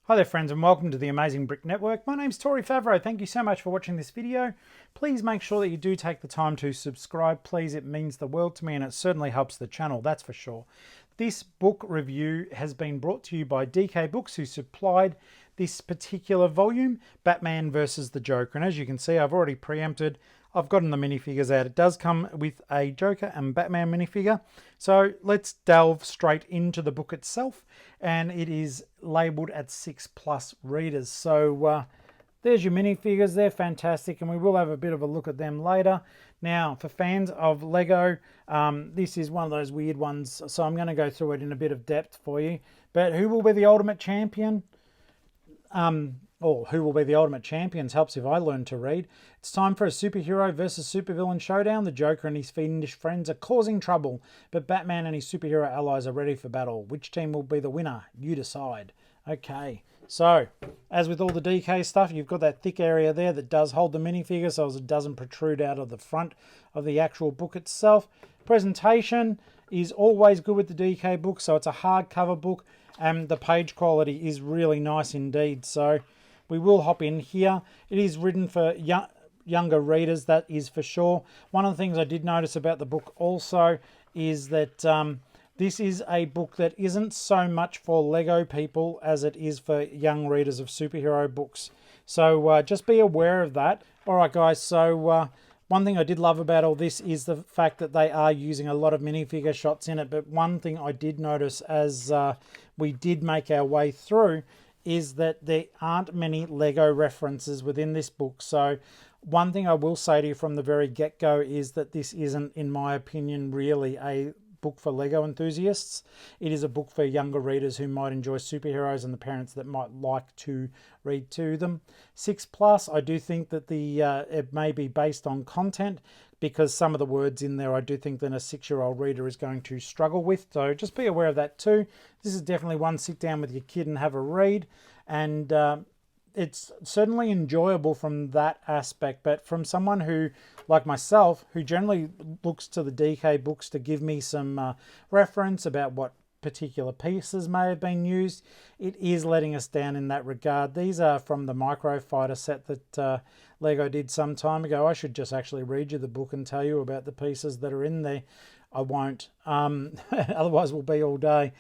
Hi there friends and welcome to the Amazing Brick Network. My name's Tori Favreau. Thank you so much for watching this video. Please make sure that you do take the time to subscribe. Please, it means the world to me and it certainly helps the channel, that's for sure. This book review has been brought to you by DK Books, who supplied this particular volume, Batman versus the Joker. And as you can see, I've already preempted, I've gotten the minifigures out. It does come with a Joker and Batman minifigure. So let's delve straight into the book itself. And it is labeled at 6+ readers. So there's your minifigures. They're fantastic. And we will have a bit of a look at them later. Now, for fans of Lego, this is one of those weird ones. So I'm going to go through it in a bit of depth for you. But who will be the ultimate champion? Or who will be the ultimate champions helps if I learn to read. It's time for a superhero versus supervillain showdown. The Joker and his fiendish friends are causing trouble, but Batman and his superhero allies are ready for battle. Which team will be the winner? You decide. Okay, so as with all the DK stuff, you've got that thick area there that does hold the minifigure so as it doesn't protrude out of the front of the actual book itself. Presentation is always good with the DK book, so it's a hardcover book and the page quality is really nice indeed. So we will hop in here. It is written for younger readers, that is for sure. One of the things I did notice about the book also is that this is a book that isn't so much for Lego people as it is for young readers of superhero books. So just be aware of that. All right, guys, so one thing I did love about all this is the fact that they are using a lot of minifigure shots in it. But one thing I did notice as we did make our way through is that there aren't many Lego references within this book. So one thing I will say to you from the very get-go is that this isn't, in my opinion, really a book for Lego enthusiasts. It is a book for younger readers who might enjoy superheroes and the parents that might like to read to them. 6+, I do think that it may be based on content, because some of the words in there I do think that a 6-year-old reader is going to struggle with. So just be aware of that too. This is definitely one sit down with your kid and have a read. And it's certainly enjoyable from that aspect. But from someone who, like myself, who generally looks to the DK books to give me some reference about what particular pieces may have been used, it is letting us down in that regard. These are from the Micro Fighter set that Lego did some time ago. I should just actually read you the book and tell you about the pieces that are in there. I won't, otherwise we'll be all day.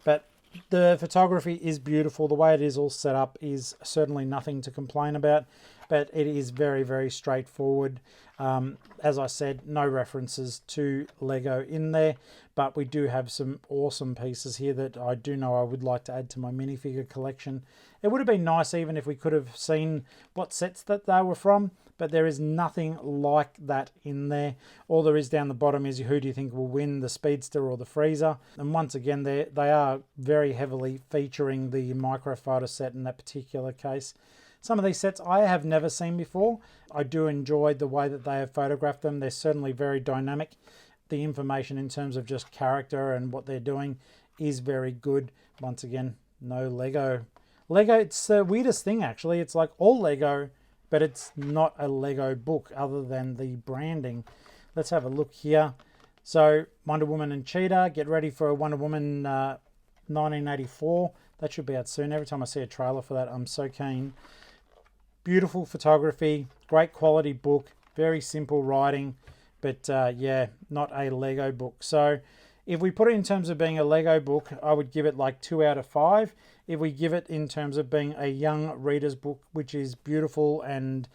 But the photography is beautiful. The way it is all set up is certainly nothing to complain about, but it is very, very straightforward. As I said, no references to Lego in there, but we do have some awesome pieces here that I do know I would like to add to my minifigure collection. It would have been nice even if we could have seen what sets that they were from, but there is nothing like that in there. All there is down the bottom is who do you think will win, the Speedster or the Freezer. And once again, they are very heavily featuring the Micro Fighter set in that particular case. Some of these sets I have never seen before. I do enjoy the way that they have photographed them. They're certainly very dynamic. The information in terms of just character and what they're doing is very good. Once again, no Lego. Lego, it's the weirdest thing actually. It's like all Lego, but it's not a Lego book other than the branding. Let's have a look here. So Wonder Woman and Cheetah, get ready for a Wonder Woman 1984. That should be out soon. Every time I see a trailer for that, I'm so keen. Beautiful photography, great quality book, very simple writing, but yeah, not a Lego book. So if we put it in terms of being a Lego book, I would give it like 2 out of 5. If we give it in terms of being a young reader's book, which is beautiful and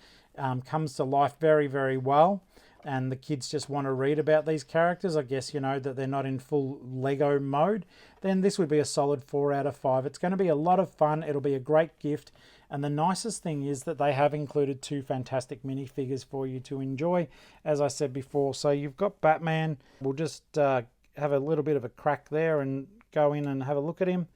comes to life very, very well, and the kids just want to read about these characters, I guess, you know, that they're not in full Lego mode, then this would be a solid 4 out of 5. It's going to be a lot of fun. It'll be a great gift. And the nicest thing is that they have included 2 fantastic minifigures for you to enjoy, as I said before. So you've got Batman. We'll just have a little bit of a crack there and go in and have a look at him.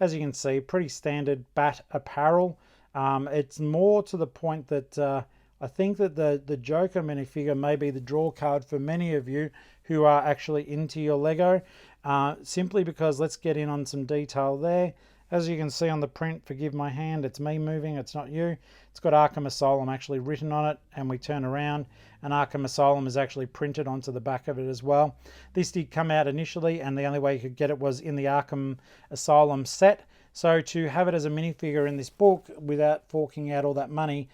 As you can see, pretty standard Bat apparel. It's more to the point that I think that the Joker minifigure may be the draw card for many of you who are actually into your Lego, simply because, let's get in on some detail there. As you can see on the print, forgive my hand, it's me moving, it's not you. It's got Arkham Asylum actually written on it, and we turn around and Arkham Asylum is actually printed onto the back of it as well. This did come out initially, and the only way you could get it was in the Arkham Asylum set. So to have it as a minifigure in this book without forking out all that money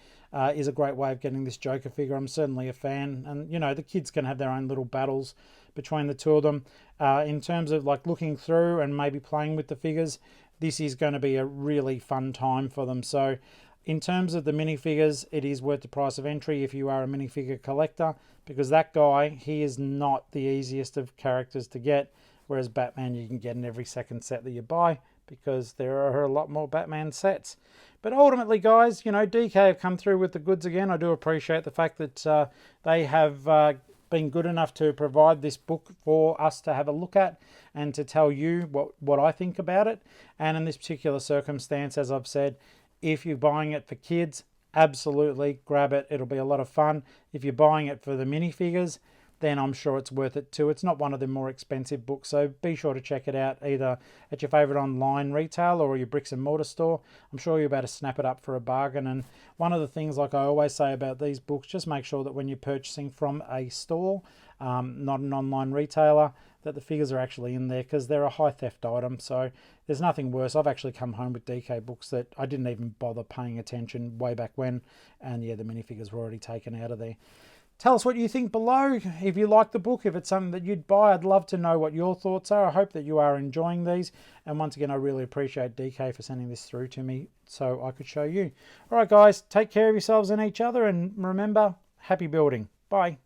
is a great way of getting this Joker figure. I'm certainly a fan, and you know, the kids can have their own little battles between the two of them. In terms of like looking through and maybe playing with the figures, this is going to be a really fun time for them. So in terms of the minifigures, it is worth the price of entry if you are a minifigure collector, because that guy, he is not the easiest of characters to get, whereas Batman you can get in every second set that you buy, because there are a lot more Batman sets. But ultimately, guys, you know, DK have come through with the goods again. I do appreciate the fact that they have been good enough to provide this book for us to have a look at and to tell you what I think about it. And in this particular circumstance, as I've said, if you're buying it for kids, absolutely grab it. It'll be a lot of fun. If you're buying it for the minifigures, then I'm sure it's worth it too. It's not one of the more expensive books, so be sure to check it out either at your favourite online retailer or your bricks and mortar store. I'm sure you'll be able to snap it up for a bargain. And one of the things, like I always say about these books, just make sure that when you're purchasing from a store, not an online retailer, that the figures are actually in there, because they're a high theft item. So there's nothing worse. I've actually come home with DK books that I didn't even bother paying attention way back when, and yeah, the minifigures were already taken out of there. Tell us what you think below. If you like the book, if it's something that you'd buy, I'd love to know what your thoughts are. I hope that you are enjoying these. And once again, I really appreciate DK for sending this through to me so I could show you. All right, guys, take care of yourselves and each other. And remember, happy building. Bye.